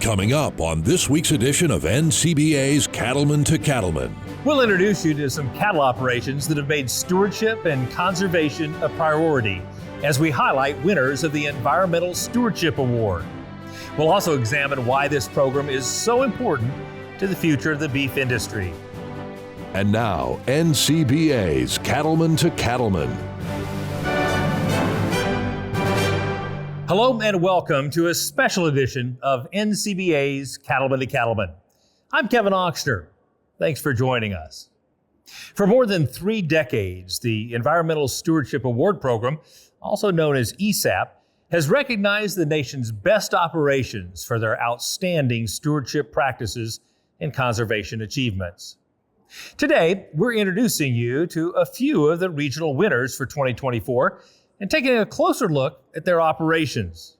Coming up on this week's edition of NCBA's Cattlemen to Cattlemen. We'll introduce you to some cattle operations that have made stewardship and conservation a priority as we highlight winners of the Environmental Stewardship Award. We'll also examine why this program is so important to the future of the beef industry. And now, NCBA's Cattlemen to Cattlemen. Hello and welcome to a special edition of NCBA's Cattlemen to Cattlemen. I'm Kevin Oxner. Thanks for joining us. For more than 3 decades, the Environmental Stewardship Award Program, also known as ESAP, has recognized the nation's best operations for their outstanding stewardship practices and conservation achievements. Today, we're introducing you to a few of the regional winners for 2024 and taking a closer look at their operations.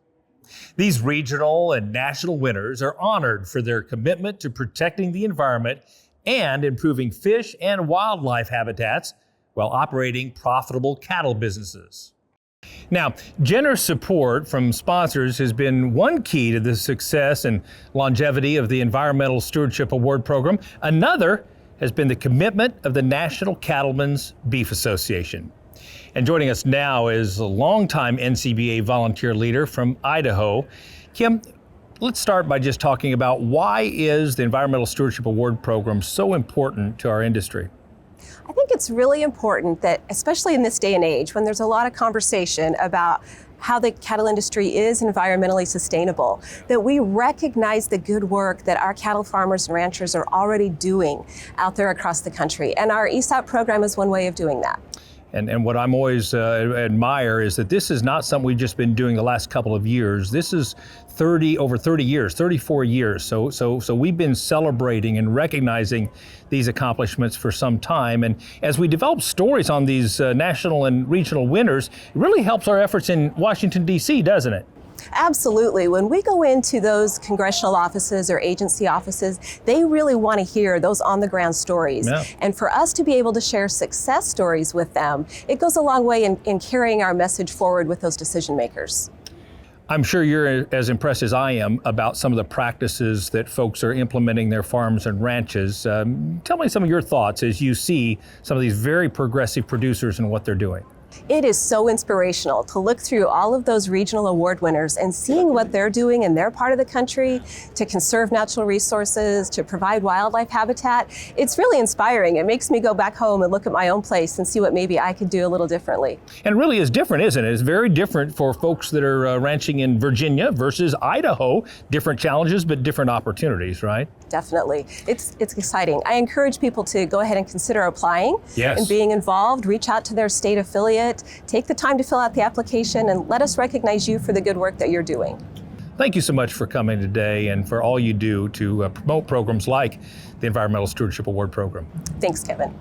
These regional and national winners are honored for their commitment to protecting the environment and improving fish and wildlife habitats while operating profitable cattle businesses. Now, generous support from sponsors has been one key to the success and longevity of the Environmental Stewardship Award Program. Another has been the commitment of the National Cattlemen's Beef Association. And joining us now is a longtime NCBA volunteer leader from Idaho. Kim, let's start by just talking about why is the Environmental Stewardship Award Program so important to our industry? I think it's really important that, especially in this day and age, when there's a lot of conversation about how the cattle industry is environmentally sustainable, that we recognize the good work that our cattle farmers and ranchers are already doing out there across the country. And our ESAP program is one way of doing that. And what I'm always admire is that this is not something we've just been doing the last couple of years. This is over 30 years, 34 years. So we've been celebrating and recognizing these accomplishments for some time. And as we develop stories on these national and regional winners, it really helps our efforts in Washington, D.C., doesn't it? Absolutely. When we go into those congressional offices or agency offices, they really want to hear those on-the-ground stories. Yeah. And for us to be able to share success stories with them, it goes a long way in carrying our message forward with those decision makers. I'm sure you're as impressed as I am about some of the practices that folks are implementing their farms and ranches. Tell me some of your thoughts as you see some of these very progressive producers and what they're doing. It is so inspirational to look through all of those regional award winners and seeing what they're doing in their part of the country to conserve natural resources, to provide wildlife habitat. It's really inspiring. It makes me go back home and look at my own place and see what maybe I could do a little differently. And it really is different, isn't it? It's very different for folks that are ranching in Virginia versus Idaho. Different challenges, but different opportunities, right? Definitely. It's exciting. I encourage people to go ahead and consider applying Yes. and being involved. Reach out to their state affiliate. Take the time to fill out the application and let us recognize you for the good work that you're doing. Thank you so much for coming today and for all you do to promote programs like the Environmental Stewardship Award Program. Thanks, Kevin.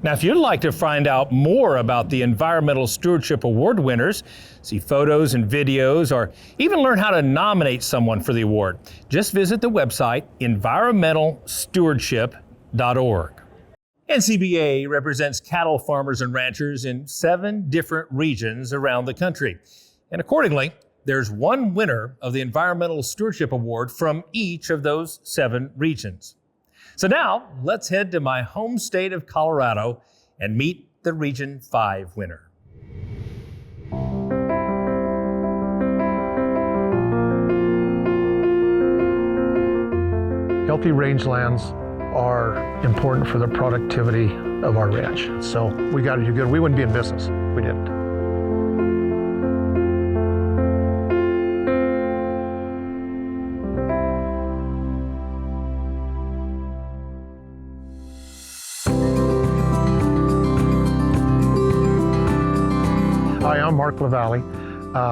Now, if you'd like to find out more about the Environmental Stewardship Award winners, see photos and videos, or even learn how to nominate someone for the award, just visit the website environmentalstewardship.org. NCBA represents cattle farmers and ranchers in 7 different regions around the country. And accordingly, there's one winner of the Environmental Stewardship Award from each of those 7 regions. So now, let's head to my home state of Colorado and meet the Region 5 winner. Healthy rangelands are important for the productivity of our ranch. So we got to do good. We wouldn't be in business if we didn't. Hi, I'm Mark LaValle.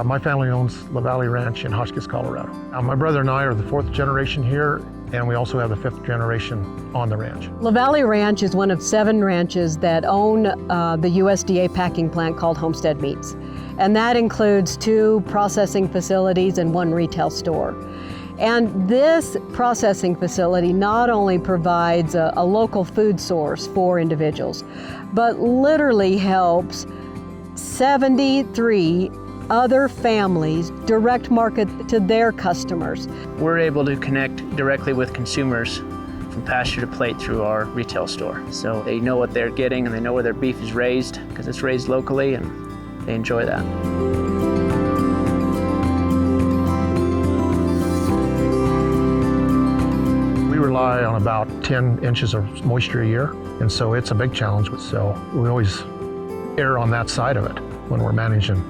My family owns LaValle Ranch in Hotchkiss, Colorado. My brother and I are the 4th generation here, and we also have the 5th generation on the ranch. LaValle Ranch is one of 7 ranches that own the USDA packing plant called Homestead Meats. And that includes 2 processing facilities and 1 retail store. And this processing facility not only provides a local food source for individuals, but literally helps 73 other families direct market to their customers. We're able to connect directly with consumers from pasture to plate through our retail store. So they know what they're getting and they know where their beef is raised because it's raised locally and they enjoy that. We rely on about 10 inches of moisture a year, and so it's a big challenge. So we always err on that side of it when we're managing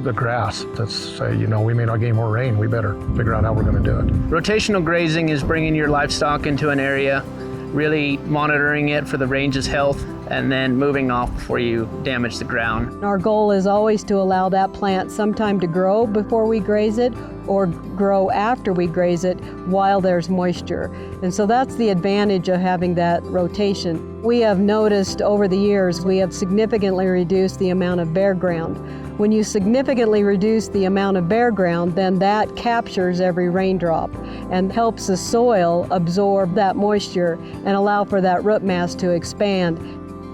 the grass. Let's say, we may not gain more rain, we better figure out how we're going to do it. Rotational grazing is bringing your livestock into an area, really monitoring it for the range's health, and then moving off before you damage the ground. Our goal is always to allow that plant some time to grow before we graze it, or grow after we graze it while there's moisture. And so that's the advantage of having that rotation. We have noticed over the years we have significantly reduced the amount of bare ground. When you significantly reduce the amount of bare ground, then that captures every raindrop and helps the soil absorb that moisture and allow for that root mass to expand.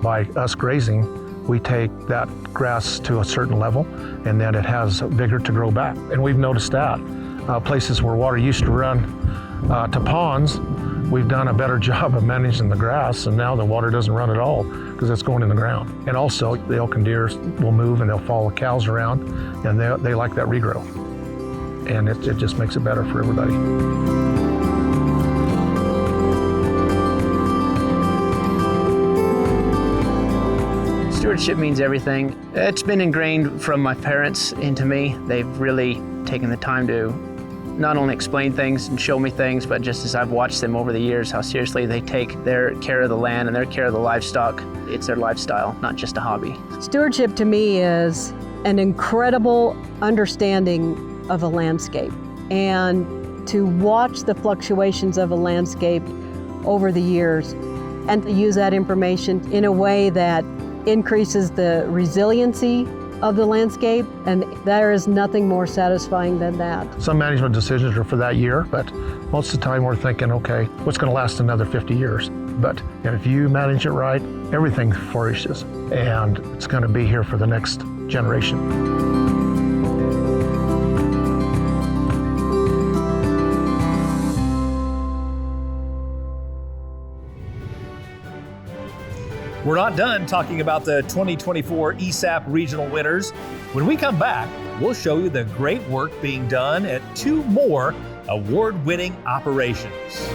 By us grazing, we take that grass to a certain level, and then it has vigor to grow back. And we've noticed that. Places where water used to run to ponds, we've done a better job of managing the grass, and now the water doesn't run at all because it's going in the ground. And also, the elk and deer will move and they'll follow cows around, and they like that regrowth. And it just makes it better for everybody. Stewardship means everything. It's been ingrained from my parents into me. They've really taken the time to not only explain things and show me things, but just as I've watched them over the years, how seriously they take their care of the land and their care of the livestock. It's their lifestyle, not just a hobby. Stewardship to me is an incredible understanding of a landscape, and to watch the fluctuations of a landscape over the years and to use that information in a way that increases the resiliency of the landscape, and there is nothing more satisfying than that. Some management decisions are for that year, but most of the time we're thinking, okay, what's going to last another 50 years? But if you manage it right, everything flourishes, and it's going to be here for the next generation. We're not done talking about the 2024 ESAP regional winners. When we come back, we'll show you the great work being done at 2 more award-winning operations.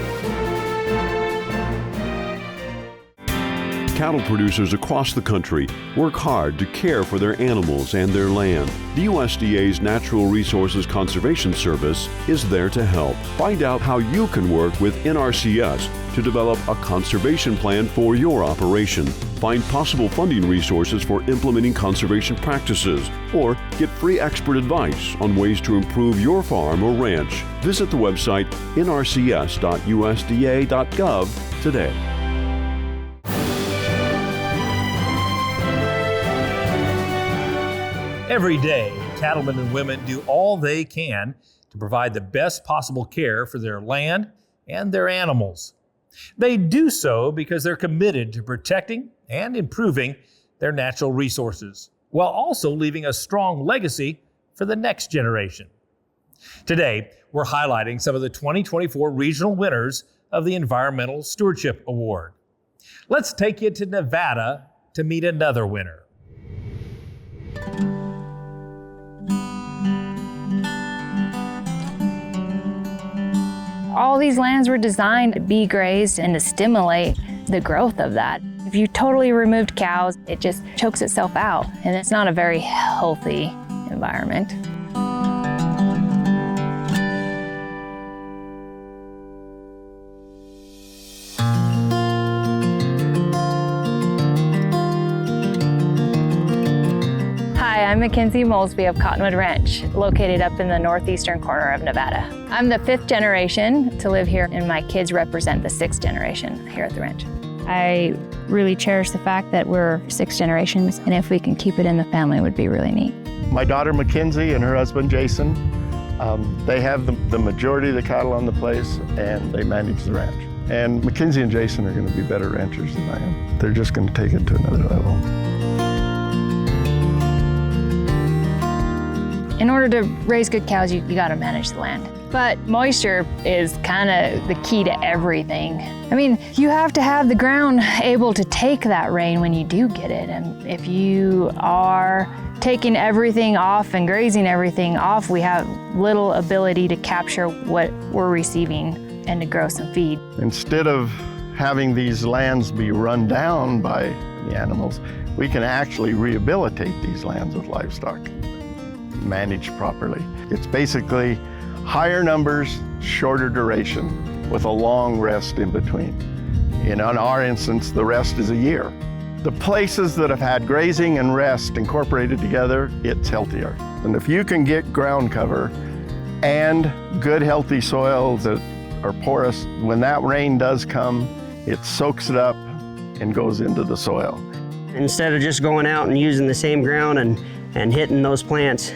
Cattle producers across the country work hard to care for their animals and their land. The USDA's Natural Resources Conservation Service is there to help. Find out how you can work with NRCS to develop a conservation plan for your operation. Find possible funding resources for implementing conservation practices, or get free expert advice on ways to improve your farm or ranch. Visit the website nrcs.usda.gov today. Every day, cattlemen and women do all they can to provide the best possible care for their land and their animals. They do so because they're committed to protecting and improving their natural resources, while also leaving a strong legacy for the next generation. Today, we're highlighting some of the 2024 regional winners of the Environmental Stewardship Award. Let's take you to Nevada to meet another winner. All these lands were designed to be grazed and to stimulate the growth of that. If you totally removed cows, it just chokes itself out, and it's not a very healthy environment. Hi, I'm Mackenzie Molesby of Cottonwood Ranch, located up in the northeastern corner of Nevada. I'm the 5th generation to live here, and my kids represent the 6th generation here at the ranch. I really cherish the fact that we're 6 generations, and if we can keep it in the family, it would be really neat. My daughter Mackenzie and her husband Jason, they have the majority of the cattle on the place, and they manage the ranch. And Mackenzie and Jason are going to be better ranchers than I am. They're just going to take it to another level. In order to raise good cows, you gotta manage the land. But moisture is kind of the key to everything. I mean, you have to have the ground able to take that rain when you do get it. And if you are taking everything off and grazing everything off, we have little ability to capture what we're receiving and to grow some feed. Instead of having these lands be run down by the animals, we can actually rehabilitate these lands with livestock, managed properly. It's basically higher numbers, shorter duration, with a long rest in between. In our instance, the rest is a year. The places that have had grazing and rest incorporated together, it's healthier. And if you can get ground cover and good healthy soils that are porous, when that rain does come, it soaks it up and goes into the soil. Instead of just going out and using the same ground and hitting those plants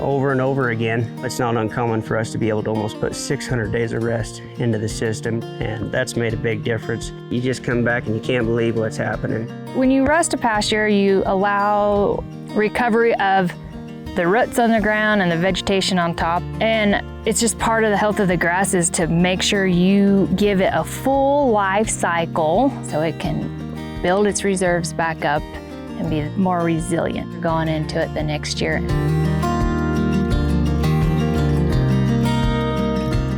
over and over again, it's not uncommon for us to be able to almost put 600 days of rest into the system, and that's made a big difference. You just come back and you can't believe what's happening. When you rest a pasture, you allow recovery of the roots on the ground and the vegetation on top, and it's just part of the health of the grass is to make sure you give it a full life cycle so it can build its reserves back up and be more resilient going into it the next year.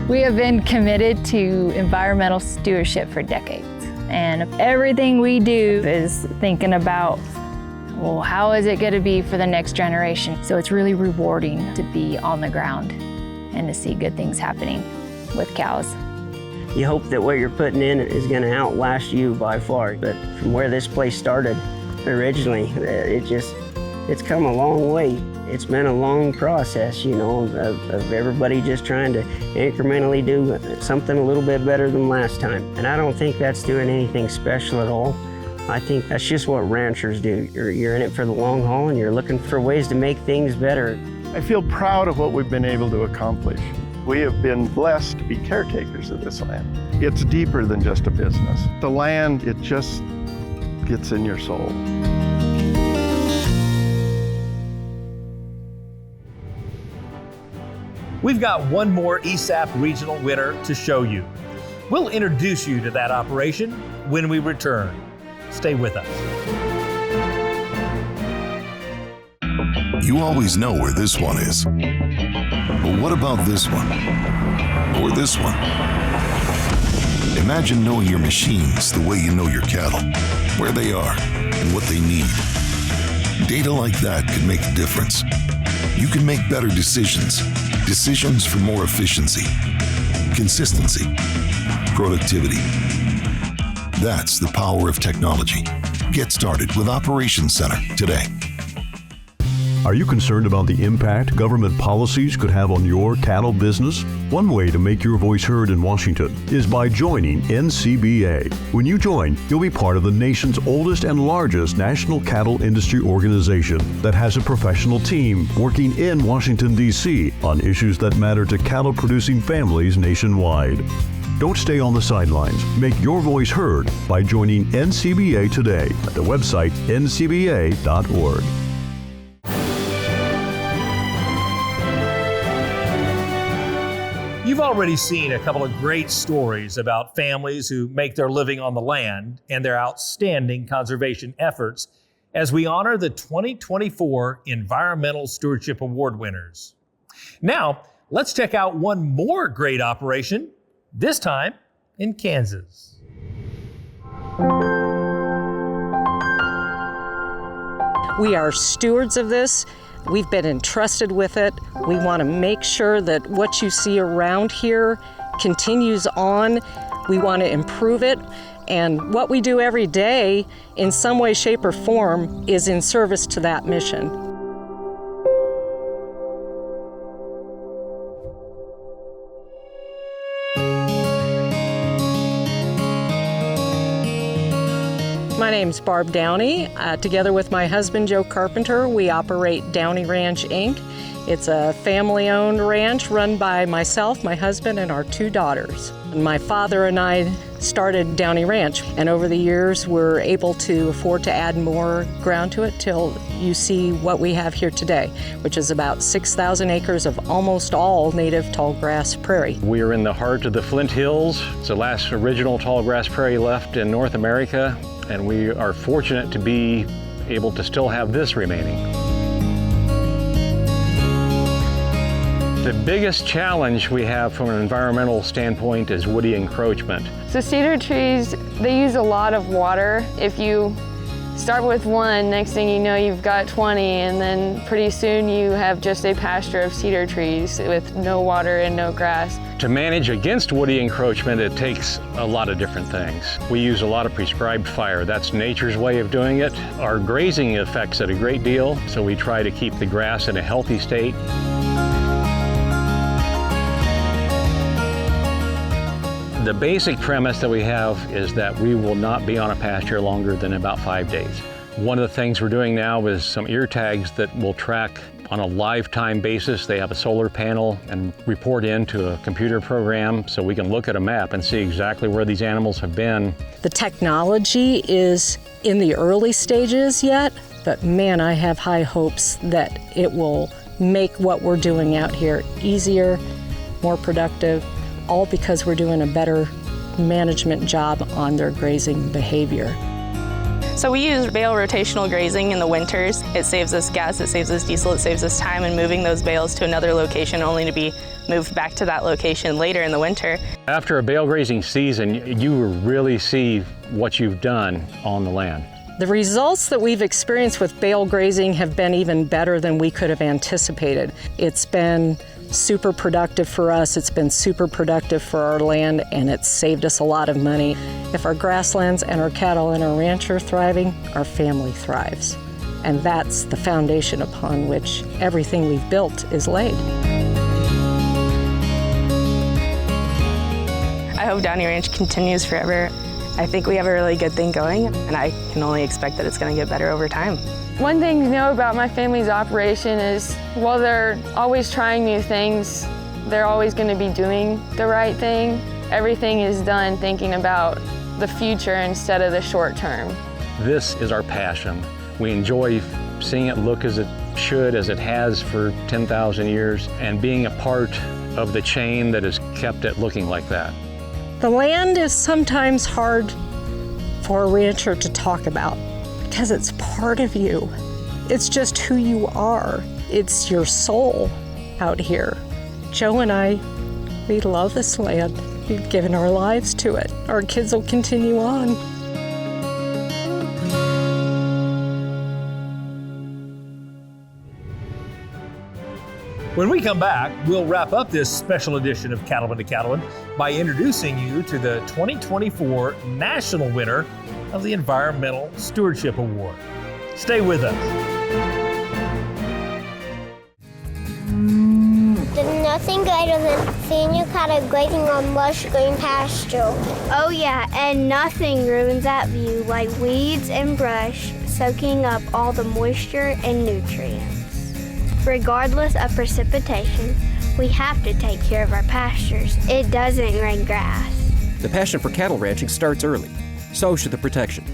We have been committed to environmental stewardship for decades, and everything we do is thinking about, well, how is it going to be for the next generation? So it's really rewarding to be on the ground and to see good things happening with cows. You hope that what you're putting in is going to outlast you by far, but from where this place started originally, it's come a long way. It's been a long process, of everybody just trying to incrementally do something a little bit better than last time. And I don't think that's doing anything special at all. I think that's just what ranchers do. You're in it for the long haul and you're looking for ways to make things better. I feel proud of what we've been able to accomplish. We have been blessed to be caretakers of this land. It's deeper than just a business. The land, it just gets in your soul. We've got one more ESAP regional winner to show you. We'll introduce you to that operation when we return. Stay with us. You always know where this one is. But what about this one? Or this one? Imagine knowing your machines the way you know your cattle, where they are and what they need. Data like that could make a difference. You can make better decisions for more efficiency, consistency, productivity. That's the power of technology. Get started with Operations Center today. Are you concerned about the impact government policies could have on your cattle business? One way to make your voice heard in Washington is by joining NCBA. When you join, you'll be part of the nation's oldest and largest national cattle industry organization that has a professional team working in Washington, D.C. on issues that matter to cattle-producing families nationwide. Don't stay on the sidelines. Make your voice heard by joining NCBA today at the website ncba.org. You've already seen a couple of great stories about families who make their living on the land and their outstanding conservation efforts as we honor the 2024 Environmental Stewardship Award winners. Now, let's check out one more great operation, this time in Kansas. We are stewards of this. We've been entrusted with it. We want to make sure that what you see around here continues on. We want to improve it. And what we do every day, in some way, shape, or form, is in service to that mission. My name's Barb Downey. Together with my husband, Joe Carpenter, we operate Downey Ranch, Inc. It's a family-owned ranch run by myself, my husband, and our 2 daughters. And my father and I started Downey Ranch, and over the years we're able to afford to add more ground to it till you see what we have here today, which is about 6,000 acres of almost all native tall grass prairie. We are in the heart of the Flint Hills. It's the last original tall grass prairie left in North America, and we are fortunate to be able to still have this remaining. The biggest challenge we have from an environmental standpoint is woody encroachment. So cedar trees, they use a lot of water. If you start with one, next thing you know you've got 20, and then pretty soon you have just a pasture of cedar trees with no water and no grass. To manage against woody encroachment, it takes a lot of different things. We use a lot of prescribed fire. That's nature's way of doing it. Our grazing affects it a great deal, so we try to keep the grass in a healthy state. The basic premise that we have is that we will not be on a pasture longer than about 5 days. One of the things we're doing now is some ear tags that will track on a lifetime basis. They have a solar panel and report into a computer program so we can look at a map and see exactly where these animals have been. The technology is in the early stages yet, but man, I have high hopes that it will make what we're doing out here easier, more productive, all because we're doing a better management job on their grazing behavior. So we use bale rotational grazing in the winters. It saves us gas, it saves us diesel, it saves us time in moving those bales to another location only to be moved back to that location later in the winter. After a bale grazing season, you really see what you've done on the land. The results that we've experienced with bale grazing have been even better than we could have anticipated. It's been super productive for us, it's been super productive for our land, and it's saved us a lot of money. If our grasslands and our cattle and our ranch are thriving, our family thrives. And that's the foundation upon which everything we've built is laid. I hope Downey Ranch continues forever. I think we have a really good thing going, and I can only expect that it's going to get better over time. One thing to know about my family's operation is while they're always trying new things, they're always going to be doing the right thing. Everything is done thinking about the future instead of the short term. This is our passion. We enjoy seeing it look as it should, as it has for 10,000 years, and being a part of the chain that has kept it looking like that. The land is sometimes hard for a rancher to talk about because it's part of you. It's just who you are. It's your soul out here. Joe and I, we love this land. We've given our lives to it. Our kids will continue on. When we come back, we'll wrap up this special edition of Cattlemen to Cattlemen by introducing you to the 2024 national winner of the Environmental Stewardship Award. Stay with us. There's nothing greater than seeing your cattle grazing on lush green pasture. Oh yeah, and nothing ruins that view like weeds and brush soaking up all the moisture and nutrients. Regardless of precipitation, we have to take care of our pastures. It doesn't rain grass. The passion for cattle ranching starts early. So should the protection.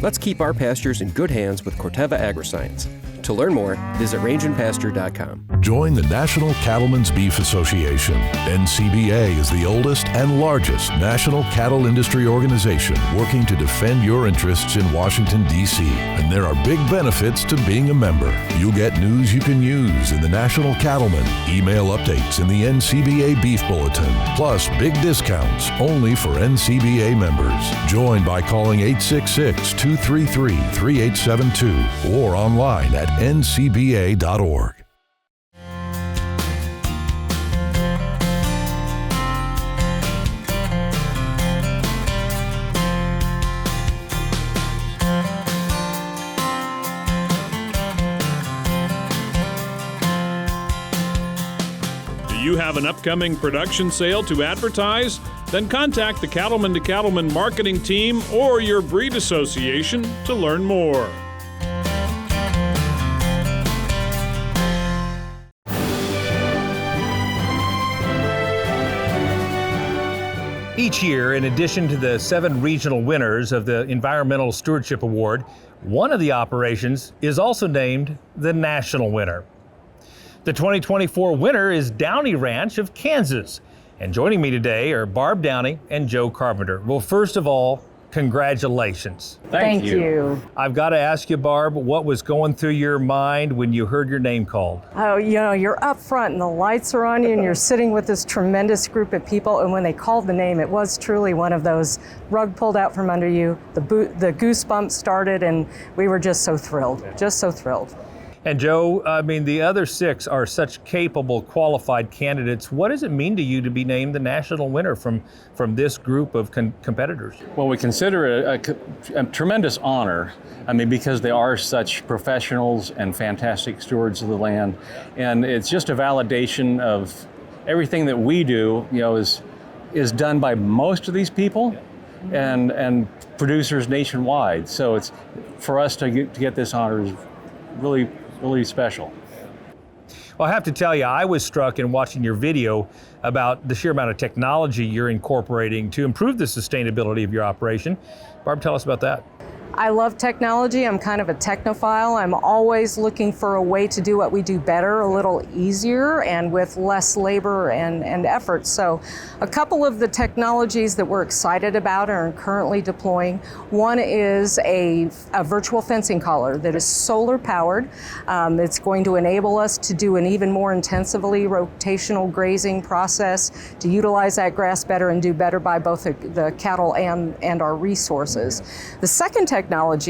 Let's keep our pastures in good hands with Corteva Agriscience. To learn more, visit rangeandpasture.com. Join the National Cattlemen's Beef Association. NCBA is the oldest and largest national cattle industry organization working to defend your interests in Washington, D.C. And there are big benefits to being a member. You get news you can use in the National Cattlemen, email updates in the NCBA Beef Bulletin, plus big discounts only for NCBA members. Join by calling 866-233-3872 or online at ncba.org. Do you have an upcoming production sale to advertise? Then contact the Cattlemen to Cattlemen marketing team or your breed association to learn more. Each year, in addition to the 7 regional winners of the Environmental Stewardship Award, one of the operations is also named the national winner. The 2024 winner is Downey Ranch of Kansas. And joining me today are Barb Downey and Joe Carpenter. Well, first of all, congratulations. Thank you. I've got to ask you, Barb, what was going through your mind when you heard your name called? Oh, you're up front and the lights are on you and you're sitting with this tremendous group of people, and when they called the name, it was truly one of those rug pulled out from under you, the goosebumps started, and we were just so thrilled, And Joe, I mean, the other 6 are such capable, qualified candidates. What does it mean to you to be named the national winner from this group of competitors? Well, we consider it a tremendous honor. I mean, because they are such professionals and fantastic stewards of the land. And it's just a validation of everything that we do, is done by most of these people and producers nationwide. So it's, for us to get this honor is really special. Well, I have to tell you, I was struck in watching your video about the sheer amount of technology you're incorporating to improve the sustainability of your operation. Barb, tell us about that. I love technology. I'm kind of a technophile. I'm always looking for a way to do what we do better, a little easier, and with less labor and effort. So a couple of the technologies that we're excited about and are currently deploying. One is a virtual fencing collar that is solar powered. It's going to enable us to do an even more intensively rotational grazing process, to utilize that grass better and do better by both the cattle and our resources. The second technology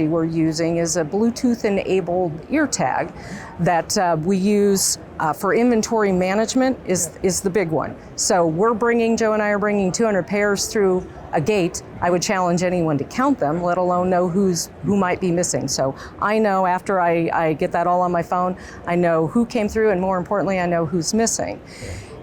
we're using is a Bluetooth-enabled ear tag that we use for inventory management is the big one. So Joe and I are bringing 200 pairs through a gate. I would challenge anyone to count them, let alone know who might be missing. So I know after I get that all on my phone, I know who came through, and more importantly, I know who's missing.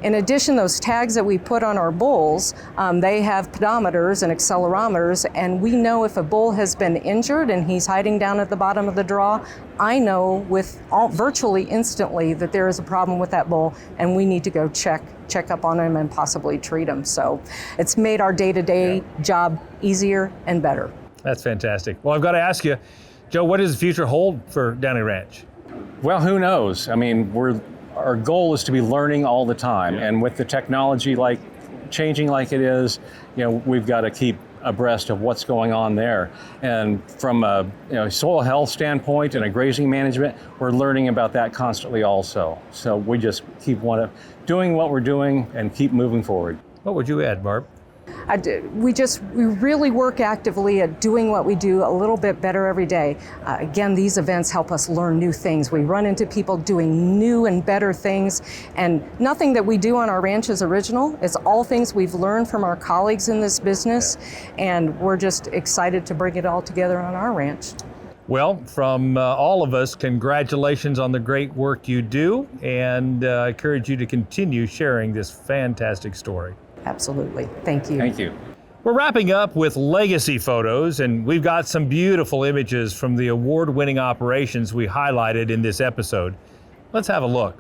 In addition, those tags that we put on our bulls, they have pedometers and accelerometers, and we know if a bull has been injured and he's hiding down at the bottom of the draw, I know virtually instantly that there is a problem with that bull, and we need to go check up on him and possibly treat him. So it's made our day-to-day job easier and better. That's fantastic. Well, I've got to ask you, Joe, what does the future hold for Downey Ranch? Well, who knows? I mean, our goal is to be learning all the time, and with the technology changing like it is, we've got to keep abreast of what's going on there. And from a soil health standpoint and a grazing management, we're learning about that constantly also. So we just keep doing what we're doing and keep moving forward. What would you add, Barb? We really work actively at doing what we do a little bit better every day. Again, these events help us learn new things. We run into people doing new and better things, and nothing that we do on our ranch is original. It's all things we've learned from our colleagues in this business, and we're just excited to bring it all together on our ranch. Well, from all of us, congratulations on the great work you do, and I encourage you to continue sharing this fantastic story. Absolutely. Thank you. Thank you. We're wrapping up with legacy photos, and we've got some beautiful images from the award-winning operations we highlighted in this episode. Let's have a look.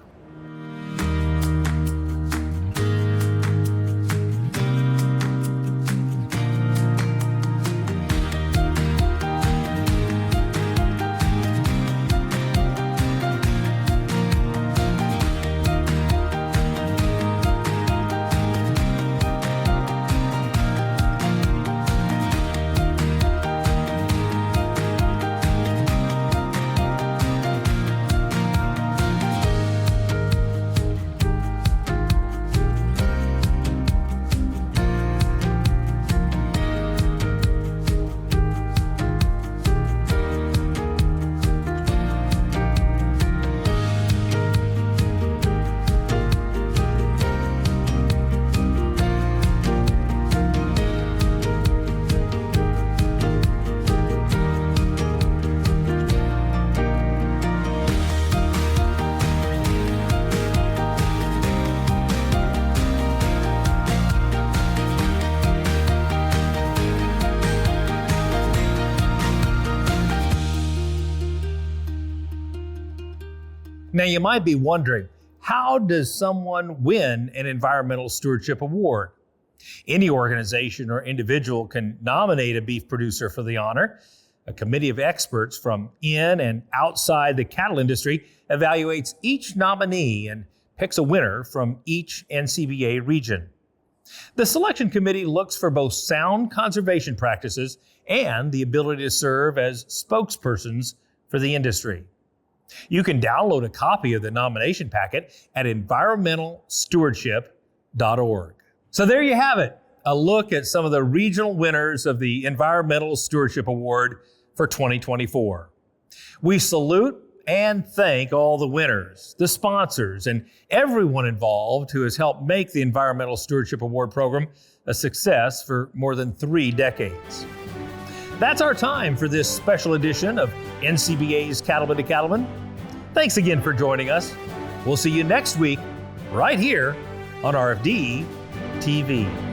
Now, you might be wondering, how does someone win an Environmental Stewardship Award? Any organization or individual can nominate a beef producer for the honor. A committee of experts from in and outside the cattle industry evaluates each nominee and picks a winner from each NCBA region. The selection committee looks for both sound conservation practices and the ability to serve as spokespersons for the industry. You can download a copy of the nomination packet at environmentalstewardship.org. So there you have it, a look at some of the regional winners of the Environmental Stewardship Award for 2024. We salute and thank all the winners, the sponsors, and everyone involved who has helped make the Environmental Stewardship Award program a success for more than 3 decades. That's our time for this special edition of NCBA's Cattlemen to Cattlemen. Thanks again for joining us. We'll see you next week right here on RFD TV.